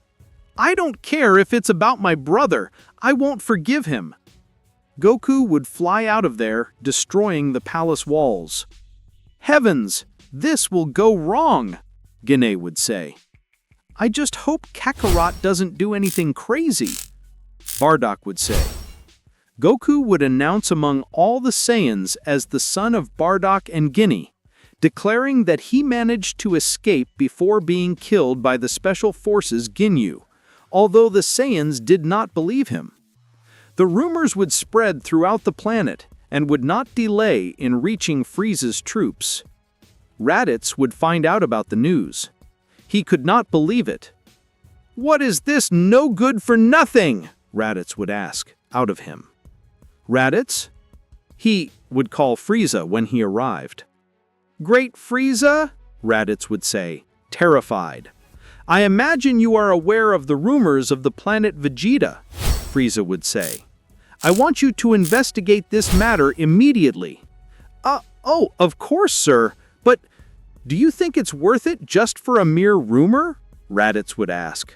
I don't care if it's about my brother. I won't forgive him. Goku would fly out of there, destroying the palace walls. Heavens, this will go wrong, Gine would say. I just hope Kakarot doesn't do anything crazy, Bardock would say. Goku would announce among all the Saiyans as the son of Bardock and Gine, declaring that he managed to escape before being killed by the Special Forces Ginyu, although the Saiyans did not believe him. The rumors would spread throughout the planet and would not delay in reaching Frieza's troops. Raditz would find out about the news. He could not believe it. What is this no good for nothing? Raditz would ask, out of him. Raditz? He would call Frieza when he arrived. Great Frieza? Raditz would say, terrified. I imagine you are aware of the rumors of the planet Vegeta, Frieza would say. I want you to investigate this matter immediately. Oh, of course, sir, but do you think it's worth it just for a mere rumor? Raditz would ask.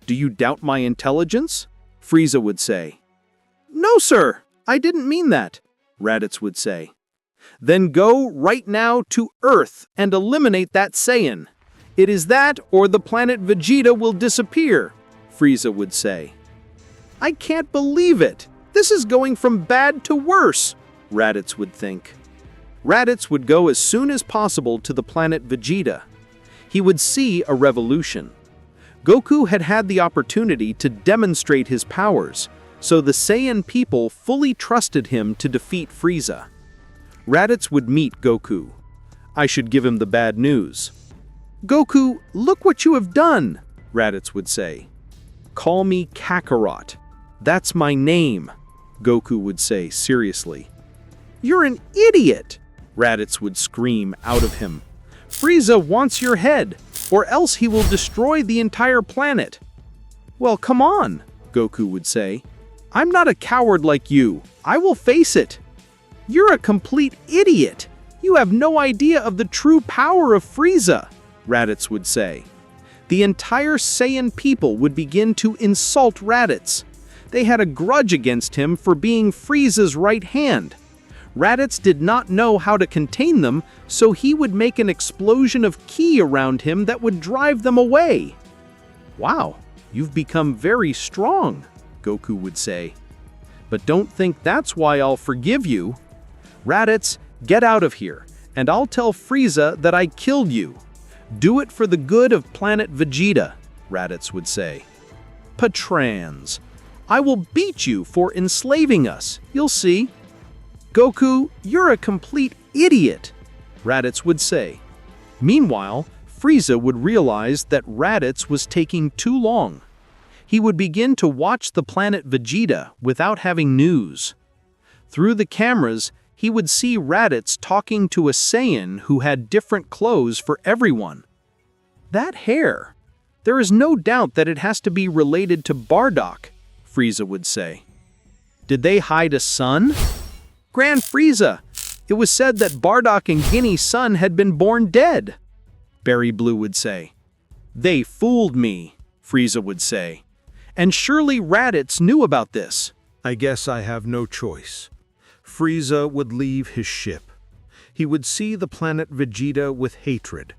Do you doubt my intelligence? Frieza would say. No, sir, I didn't mean that, Raditz would say. Then go right now to Earth and eliminate that Saiyan. It is that or the planet Vegeta will disappear, Frieza would say. I can't believe it. This is going from bad to worse, Raditz would think. Raditz would go as soon as possible to the planet Vegeta. He would see a revolution. Goku had had the opportunity to demonstrate his powers, so the Saiyan people fully trusted him to defeat Frieza. Raditz would meet Goku. I should give him the bad news. Goku, look what you have done, Raditz would say. Call me Kakarot. That's my name, Goku would say seriously. You're an idiot, Raditz would scream out of him. Frieza wants your head, or else he will destroy the entire planet. Well, come on, Goku would say. I'm not a coward like you. I will face it. You're a complete idiot. You have no idea of the true power of Frieza, Raditz would say. The entire Saiyan people would begin to insult Raditz. They had a grudge against him for being Frieza's right hand. Raditz did not know how to contain them, so he would make an explosion of ki around him that would drive them away. Wow, you've become very strong, Goku would say. But don't think that's why I'll forgive you. Raditz, get out of here, And I'll tell Frieza that I killed you. Do it for the good of planet Vegeta, Raditz would say. Patrans, I will beat you for enslaving us, you'll see. Goku, you're a complete idiot, Raditz would say. Meanwhile, Frieza would realize that Raditz was taking too long. He would begin to watch the planet Vegeta without having news. Through the cameras, he would see Raditz talking to a Saiyan who had different clothes for everyone. That hair! There is no doubt that it has to be related to Bardock, Frieza would say. Did they hide a son? Grand Frieza, it was said that Bardock and Guinea's son had been born dead, Berry Blue would say. They fooled me, Frieza would say. And surely Raditz knew about this. I guess I have no choice. Frieza would leave his ship. He would see the planet Vegeta with hatred.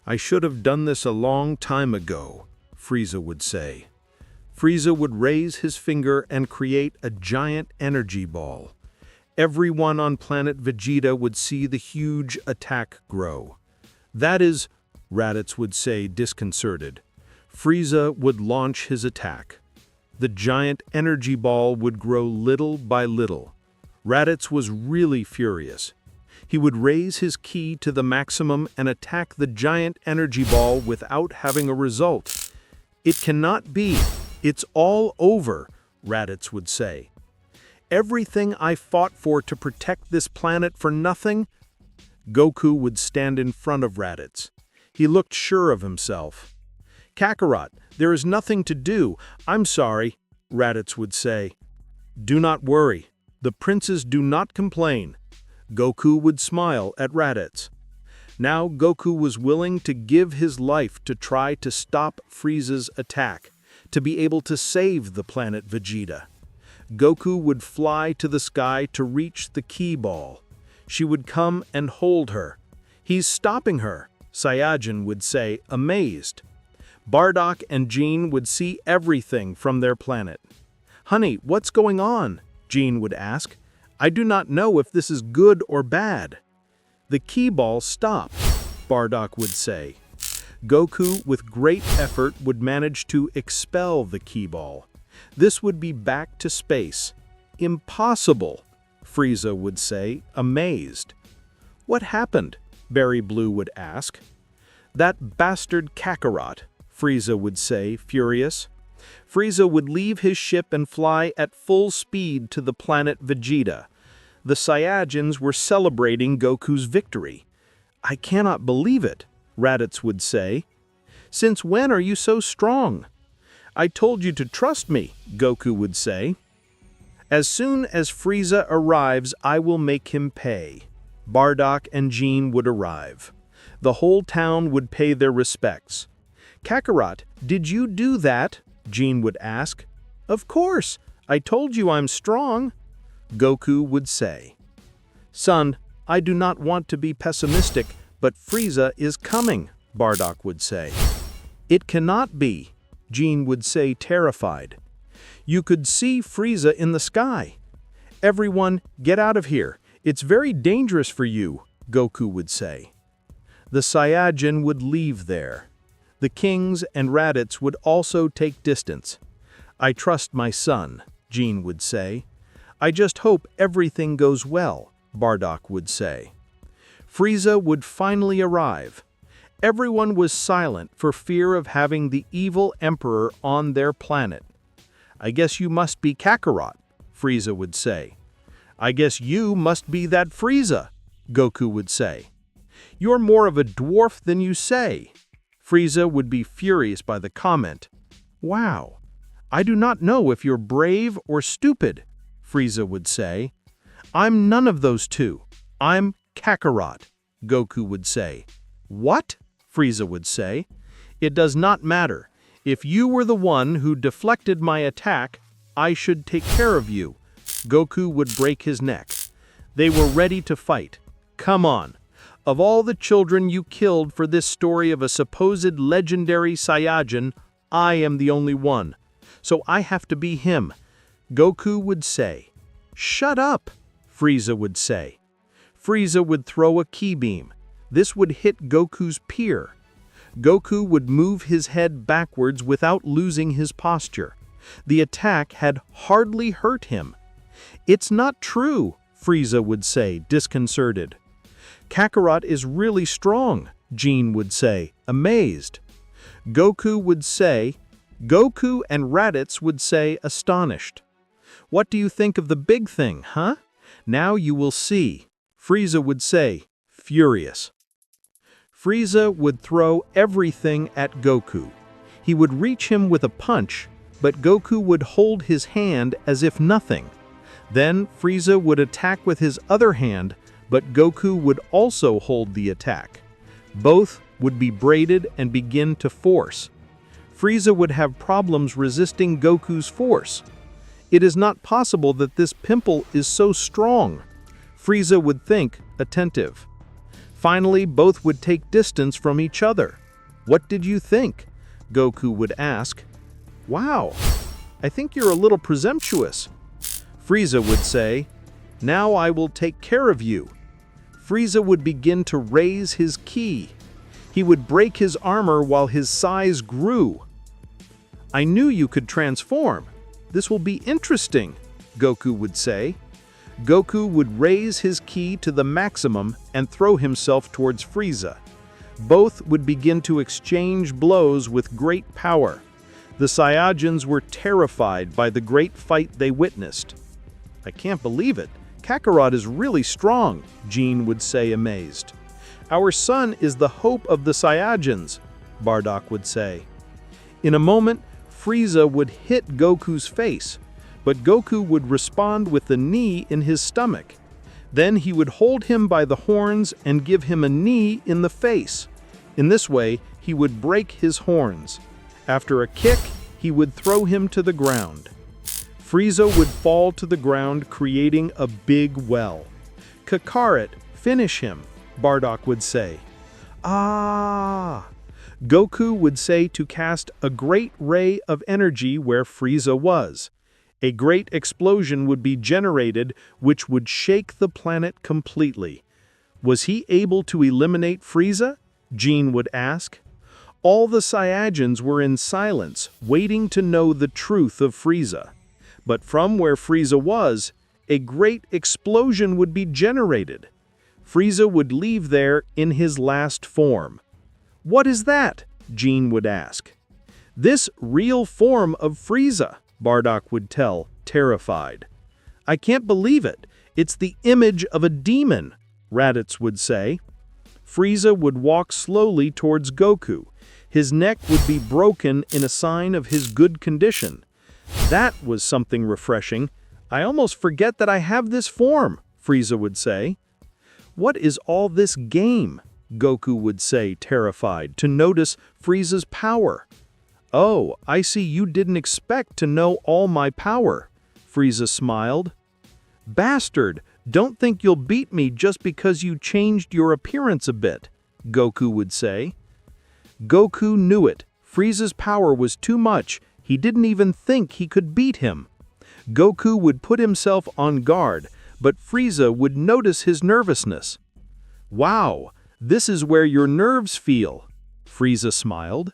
I should have done this a long time ago, Frieza would say. Frieza would raise his finger and create a giant energy ball. Everyone on planet Vegeta would see the huge attack grow. That is, Raditz would say disconcerted. Frieza would launch his attack. The giant energy ball would grow little by little. Raditz was really furious. He would raise his ki to the maximum and attack the giant energy ball without having a result. It cannot be. It's all over, Raditz would say. Everything I fought for to protect this planet for nothing? Goku would stand in front of Raditz. He looked sure of himself. Kakarot, there is nothing to do. I'm sorry, Raditz would say. Do not worry. The princes do not complain. Goku would smile at Raditz. Now Goku was willing to give his life to try to stop Frieza's attack, to be able to save the planet Vegeta. Goku would fly to the sky to reach the Ki Ball. She would come and hold her. He's stopping her, Saiyajin would say, amazed. Bardock and Jean would see everything from their planet. Honey, what's going on? Jean would ask. I do not know if this is good or bad. The Ki Ball stopped, Bardock would say. Goku, with great effort, would manage to expel the Ki Ball. This would be back to space. Impossible, Frieza would say, amazed. What happened? Berry Blue would ask. That bastard Kakarot, Frieza would say, furious. Frieza would leave his ship and fly at full speed to the planet Vegeta. The Saiyajins were celebrating Goku's victory. I cannot believe it, Raditz would say. Since when are you so strong? I told you to trust me, Goku would say. As soon as Frieza arrives, I will make him pay. Bardock and Jean would arrive. The whole town would pay their respects. Kakarot, did you do that? Jean would ask. Of course, I told you I'm strong, Goku would say. Son, I do not want to be pessimistic, but Frieza is coming, Bardock would say. It cannot be, Jean would say, terrified. You could see Frieza in the sky. Everyone, get out of here. It's very dangerous for you, Goku would say. The Saiyajin would leave there. The kings and Raditz would also take distance. I trust my son, Jean would say. I just hope everything goes well, Bardock would say. Frieza would finally arrive. Everyone was silent for fear of having the evil emperor on their planet. I guess you must be Kakarot, Frieza would say. I guess you must be that Frieza, Goku would say. You're more of a dwarf than you say. Frieza would be furious by the comment. Wow, I do not know if you're brave or stupid, Frieza would say. I'm none of those two. I'm Kakarot, Goku would say. What? Frieza would say. It does not matter. If you were the one who deflected my attack, I should take care of you. Goku would break his neck. They were ready to fight. Come on. Of all the children you killed for this story of a supposed legendary Saiyajin, I am the only one. So I have to be him. Goku would say. Shut up, Frieza would say. Frieza would throw a ki beam. This would hit Goku's pier. Goku would move his head backwards without losing his posture. The attack had hardly hurt him. "It's not true," Frieza would say, disconcerted. "Kakarot is really strong," Jean would say, amazed. Goku and Raditz would say, astonished. "What do you think of the big thing, huh? Now you will see," Frieza would say, furious. Frieza would throw everything at Goku. He would reach him with a punch, but Goku would hold his hand as if nothing. Then Frieza would attack with his other hand, but Goku would also hold the attack. Both would be braided and begin to force. Frieza would have problems resisting Goku's force. "It is not possible that this pimple is so strong," Frieza would think, attentive. Finally, both would take distance from each other. "What did you think?" Goku would ask. "Wow, I think you're a little presumptuous." Frieza would say, "Now I will take care of you." Frieza would begin to raise his ki. He would break his armor while his size grew. "I knew you could transform. This will be interesting," Goku would say. Goku would raise his ki to the maximum and throw himself towards Frieza. Both would begin to exchange blows with great power. The Saiyans were terrified by the great fight they witnessed. "I can't believe it. Kakarot is really strong," Jean would say, amazed. "Our son is the hope of the Saiyans," Bardock would say. In a moment, Frieza would hit Goku's face, but Goku would respond with the knee in his stomach. Then he would hold him by the horns and give him a knee in the face. In this way, he would break his horns. After a kick, he would throw him to the ground. Frieza would fall to the ground, creating a big well. "Kakarot, finish him," Bardock would say. "Ah!" Goku would say to cast a great ray of energy where Frieza was. A great explosion would be generated which would shake the planet completely. Was he able to eliminate Frieza? Jean would ask. All the Saiyans were in silence, waiting to know the truth of Frieza. But from where Frieza was, a great explosion would be generated. Frieza would leave there in his last form. "What is that?" Jean would ask. "This real form of Frieza," Bardock would tell, terrified. "I can't believe it. It's the image of a demon," Raditz would say. Frieza would walk slowly towards Goku. His neck would be broken in a sign of his good condition. "That was something refreshing. I almost forget that I have this form," Frieza would say. "What is all this game?" Goku would say, terrified, to notice Frieza's power. "Oh, I see you didn't expect to know all my power," Frieza smiled. "Bastard, don't think you'll beat me just because you changed your appearance a bit," Goku would say. Goku knew it. Frieza's power was too much. He didn't even think he could beat him. Goku would put himself on guard, but Frieza would notice his nervousness. "Wow, this is where your nerves feel," Frieza smiled.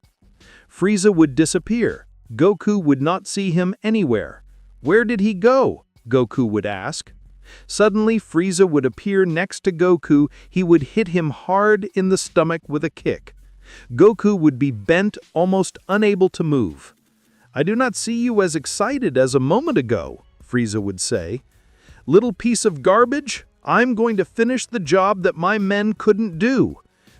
Frieza would disappear. Goku would not see him anywhere. "Where did he go?" Goku would ask. Suddenly, Frieza would appear next to Goku. He would hit him hard in the stomach with a kick. Goku would be bent, almost unable to move. "I do not see you as excited as a moment ago," Frieza would say. "Little piece of garbage, I'm going to finish the job that my men couldn't do."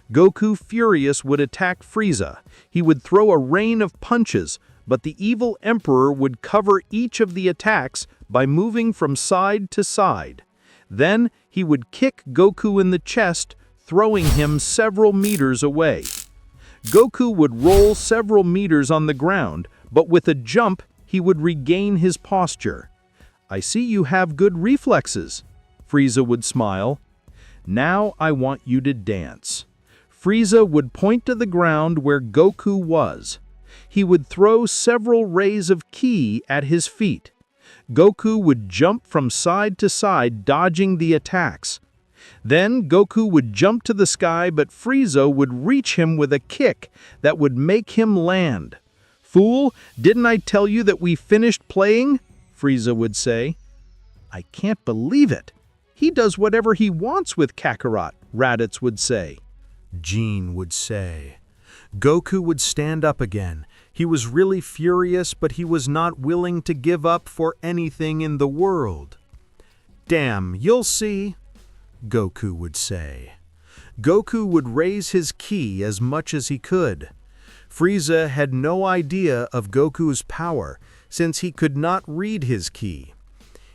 Goku, furious, would attack Frieza. He would throw a rain of punches, but the evil emperor would cover each of the attacks by moving from side to side. Then he would kick Goku in the chest, throwing him several meters away. Goku would roll several meters on the ground, but with a jump, he would regain his posture. "I see you have good reflexes," Frieza would smile. "Now I want you to dance." Frieza would point to the ground where Goku was. He would throw several rays of ki at his feet. Goku would jump from side to side, dodging the attacks. Then Goku would jump to the sky, but Frieza would reach him with a kick that would make him land. "Fool, didn't I tell you that we finished playing?" Frieza would say. "I can't believe it. He does whatever he wants with Kakarot," Raditz would say. Gene would say. Goku would stand up again. He was really furious, but he was not willing to give up for anything in the world. "Damn, you'll see," Goku would say. Goku would raise his ki as much as he could. Frieza had no idea of Goku's power, since he could not read his ki.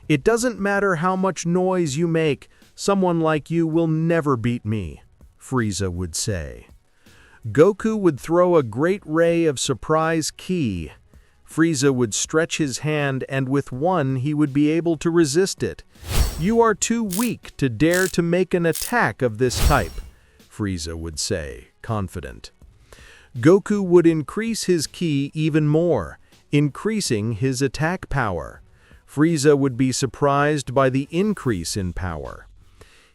"It doesn't matter how much noise you make, someone like you will never beat me," Frieza would say. Goku would throw a great ray of surprise ki. Frieza would stretch his hand, and with one he would be able to resist it. "You are too weak to dare to make an attack of this type," Frieza would say, confident. Goku would increase his ki even more, increasing his attack power. Frieza would be surprised by the increase in power.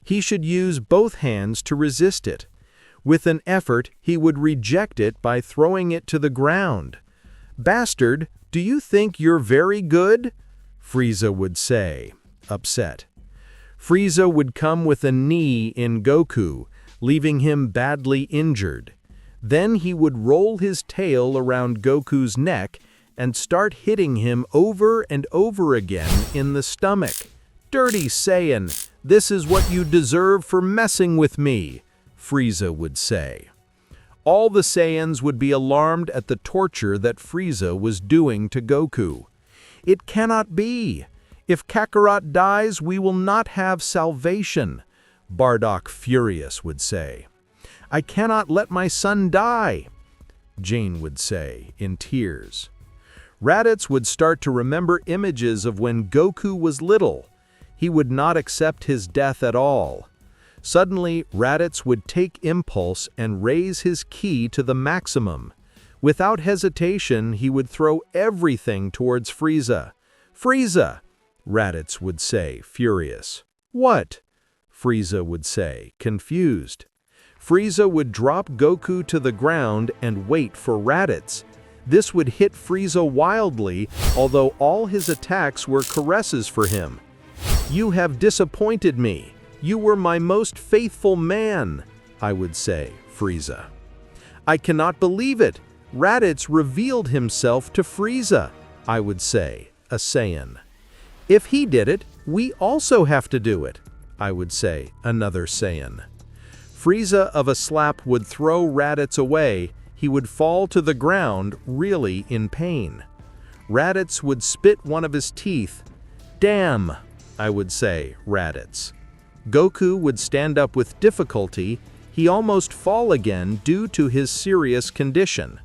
He should use both hands to resist it. With an effort, he would reject it by throwing it to the ground. "Bastard, do you think you're very good?" Frieza would say, upset. Frieza would come with a knee in Goku, leaving him badly injured. Then he would roll his tail around Goku's neck and start hitting him over and over again in the stomach. "Dirty Saiyan, this is what you deserve for messing with me," Frieza would say. All the Saiyans would be alarmed at the torture that Frieza was doing to Goku. "It cannot be. If Kakarot dies, we will not have salvation," Bardock, furious, would say. "I cannot let my son die," Jane would say, in tears. Raditz would start to remember images of when Goku was little. He would not accept his death at all. Suddenly, Raditz would take impulse and raise his ki to the maximum. Without hesitation, he would throw everything towards Frieza. "Frieza!" Raditz would say, furious. "What?" Frieza would say, confused. Frieza would drop Goku to the ground and wait for Raditz. This would hit Frieza wildly, although all his attacks were caresses for him. "You have disappointed me. You were my most faithful man," I would say, Frieza. "I cannot believe it. Raditz revealed himself to Frieza," I would say, a Saiyan. "If he did it, we also have to do it," I would say, another Saiyan. Frieza of a slap would throw Raditz away. He would fall to the ground, really in pain. Raditz would spit one of his teeth. "Damn," I would say, Raditz. Goku would stand up with difficulty. He almost fall again due to his serious condition.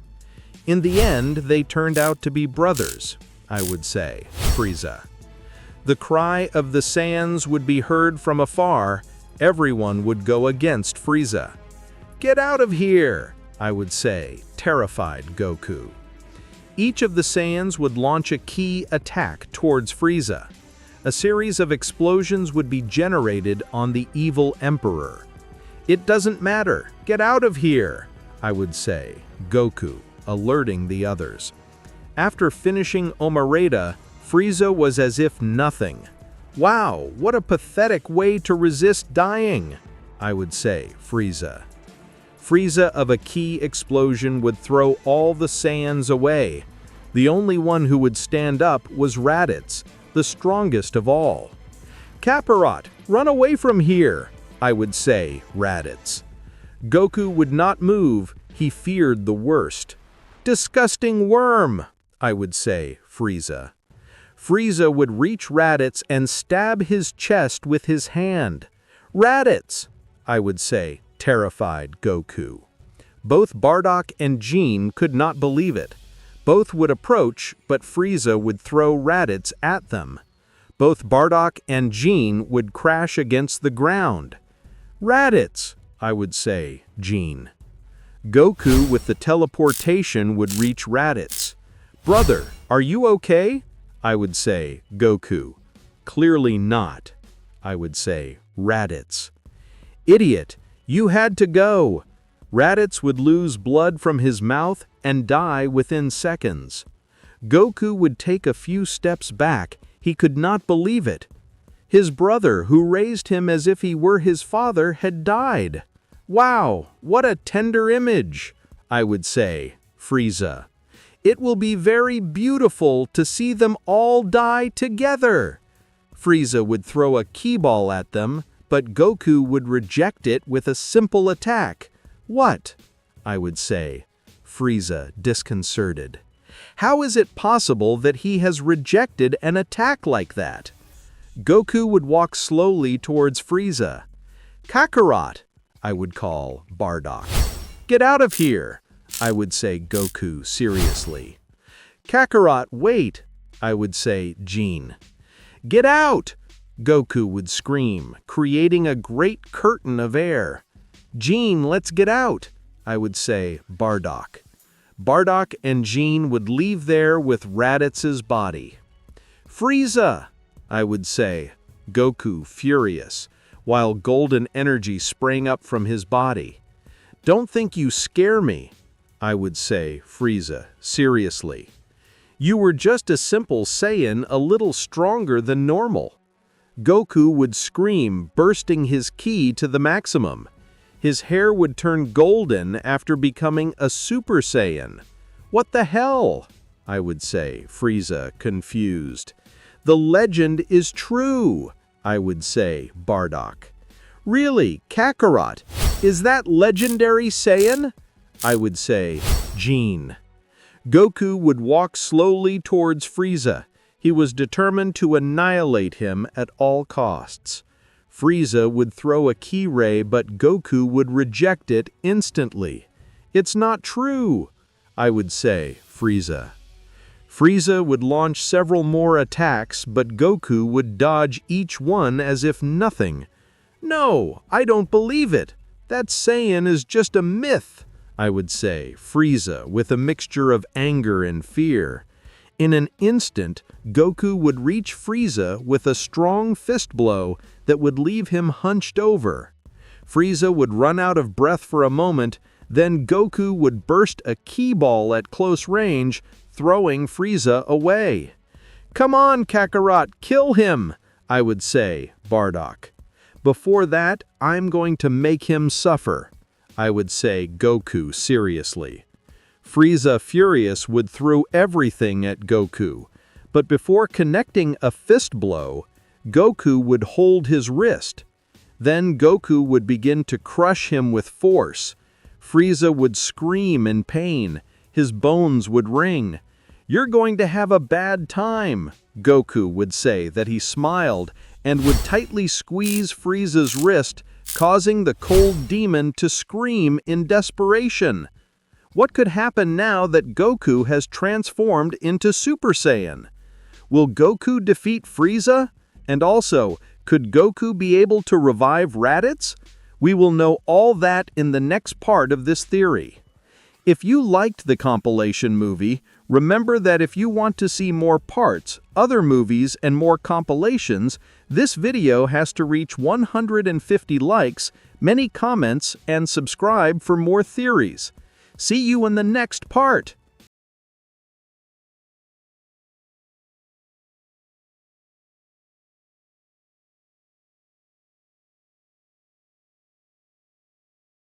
In the end, they turned out to be brothers, I would say, Frieza. The cry of the Saiyans would be heard from afar. Everyone would go against Frieza. "Get out of here," I would say, terrified Goku. Each of the Saiyans would launch a ki attack towards Frieza. A series of explosions would be generated on the evil Emperor. "It doesn't matter. Get out of here," I would say, Goku, alerting the others. After finishing Omereta, Frieza was as if nothing. "Wow, what a pathetic way to resist dying," I would say, Frieza. Frieza of a ki explosion would throw all the Saiyans away. The only one who would stand up was Raditz, the strongest of all. "Kakarot, run away from here," I would say, Raditz. Goku would not move. He feared the worst. "Disgusting worm," I would say, Frieza. Frieza would reach Raditz and stab his chest with his hand. "Raditz," I would say, terrified Goku. Both Bardock and Gene could not believe it. Both would approach, but Frieza would throw Raditz at them. Both Bardock and Gene would crash against the ground. "Raditz," I would say, Gene. Goku with the teleportation would reach Raditz. "Brother, are you okay?" I would say, Goku. "Clearly not," I would say, Raditz. "Idiot, you had to go." Raditz would lose blood from his mouth and die within seconds. Goku would take a few steps back. He could not believe it. His brother, who raised him as if he were his father, had died. "Wow, what a tender image," I would say, Frieza. "It will be very beautiful to see them all die together." Frieza would throw a key-ball at them, but Goku would reject it with a simple attack. "What?" I would say, Frieza, disconcerted. "How is it possible that he has rejected an attack like that?" Goku would walk slowly towards Frieza. "Kakarot," I would call Bardock. "Get out of here," I would say, Goku, seriously. "Kakarot, wait," I would say, Jean. "Get out!" Goku would scream, creating a great curtain of air. "Jean, let's get out," I would say, Bardock. Bardock and Jean would leave there with Raditz's body. "Frieza!" I would say, Goku, furious, while golden energy sprang up from his body. "Don't think you scare me," I would say, Frieza, seriously. "You were just a simple Saiyan, a little stronger than normal." Goku would scream, bursting his ki to the maximum. His hair would turn golden after becoming a Super Saiyan. "What the hell?" I would say, Frieza, confused. "The legend is true," I would say, Bardock. "Really, Kakarot, is that legendary Saiyan?" I would say, Jean. Goku would walk slowly towards Frieza. He was determined to annihilate him at all costs. Frieza would throw a ki ray, but Goku would reject it instantly. "It's not true," I would say, Frieza. Frieza would launch several more attacks, but Goku would dodge each one as if nothing. "No, I don't believe it. That Saiyan is just a myth," I would say, Frieza, with a mixture of anger and fear. In an instant, Goku would reach Frieza with a strong fist blow that would leave him hunched over. Frieza would run out of breath for a moment, then Goku would burst a ki ball at close range, throwing Frieza away. "Come on, Kakarot, kill him," I would say, Bardock. "Before that, I'm going to make him suffer," I would say, Goku, seriously. Frieza, furious, would throw everything at Goku, but before connecting a fist blow, Goku would hold his wrist. Then Goku would begin to crush him with force. Frieza would scream in pain. His bones would ring. "You're going to have a bad time," Goku would say that he smiled and would tightly squeeze Frieza's wrist, causing the cold demon to scream in desperation. What could happen now that Goku has transformed into Super Saiyan? Will Goku defeat Frieza? And also, could Goku be able to revive Raditz? We will know all that in the next part of this theory. If you liked the compilation movie, remember that if you want to see more parts, other movies, and more compilations, this video has to reach 150 likes, many comments, and subscribe for more theories. See you in the next part!